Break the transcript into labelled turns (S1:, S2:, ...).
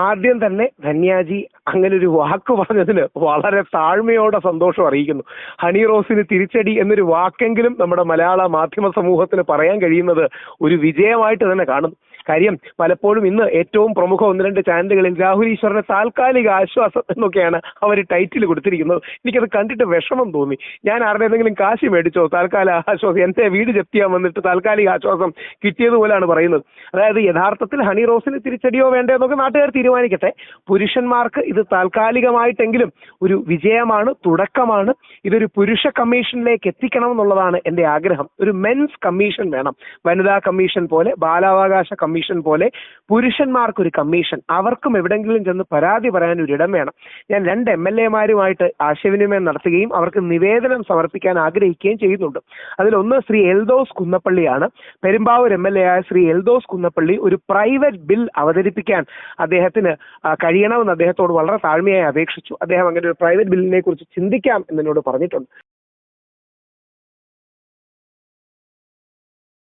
S1: ആദ്യം തന്നെ ധന്യാജി അങ്ങനെ ഒരു വാക്ക് പറഞ്ഞതിന് വളരെ താഴ്മയോടെ സന്തോഷം അറിയിക്കുന്നു. ഹണി റോസിന് തിരിച്ചടി എന്നൊരു വാക്കെങ്കിലും നമ്മുടെ മലയാള മാധ്യമ സമൂഹത്തിന് പറയാൻ കഴിയുന്നത് ഒരു വിജയമായിട്ട് തന്നെ കാണുന്നു. കാര്യം പലപ്പോഴും ഇന്ന് ഏറ്റവും പ്രമുഖ 1-2 ചാനലുകളിൽ രാഹുൽ ഈശ്വറിന്റെ താൽക്കാലിക ആശ്വാസം എന്നൊക്കെയാണ് അവർ ടൈറ്റിൽ കൊടുത്തിരിക്കുന്നത്. എനിക്കത് കണ്ടിട്ട് വിഷമം തോന്നി. ഞാൻ ആരുടെയെങ്കിലും കാശ് മേടിച്ചോ താൽക്കാലിക ആശ്വാസം, എന്റെ വീട് ജപ്തി ചെയ്യാൻ വന്നിട്ട് താൽക്കാലിക ആശ്വാസം കിട്ടിയതുപോലെയാണ് പറയുന്നത്. അതായത് യഥാർത്ഥത്തിൽ ഹണി റോസിന് തിരിച്ചടിയോ വേണ്ടോ എന്നൊക്കെ നാട്ടുകാർ തീരുമാനിക്കട്ടെ. പുരുഷന്മാർക്ക് ഇത് താൽക്കാലികമായിട്ടെങ്കിലും ഒരു വിജയമാണ്, തുടക്കമാണ്. ഇതൊരു പുരുഷ കമ്മീഷനിലേക്ക് എത്തിക്കണം എന്നുള്ളതാണ് എന്റെ ആഗ്രഹം. ഒരു മെൻസ് കമ്മീഷൻ വേണം. വനിതാ കമ്മീഷൻ പോലെ, ബാലാവകാശ കമ്മീഷൻ പോലെ പുരുഷന്മാർക്കൊരു കമ്മീഷൻ. അവർക്കും എവിടെങ്കിലും ചെന്ന് പരാതി പറയാൻ ഒരു ഇടം വേണം. ഞാൻ 2 MLA-മാരുമായിട്ട് ആശയവിനിമയം നടത്തുകയും അവർക്ക് നിവേദനം സമർപ്പിക്കാൻ ആഗ്രഹിക്കുകയും ചെയ്യുന്നുണ്ട്. അതിലൊന്ന് ശ്രീ എൽദോസ് കുന്നപ്പള്ളിയാണ്. പെരുമ്പാവൂർ MLA ആയ ശ്രീ എൽദോസ് കുന്നപ്പള്ളി ഒരു പ്രൈവറ്റ് ബിൽ അവതരിപ്പിക്കാൻ അദ്ദേഹത്തിന് കഴിയണമെന്ന് അദ്ദേഹത്തോട് വളരെ താഴ്മയായി അപേക്ഷിച്ചു. അദ്ദേഹം അങ്ങനെ ഒരു പ്രൈവറ്റ് ബില്ലിനെ കുറിച്ച് ചിന്തിക്കാം എന്നോട് പറഞ്ഞിട്ടുണ്ട്.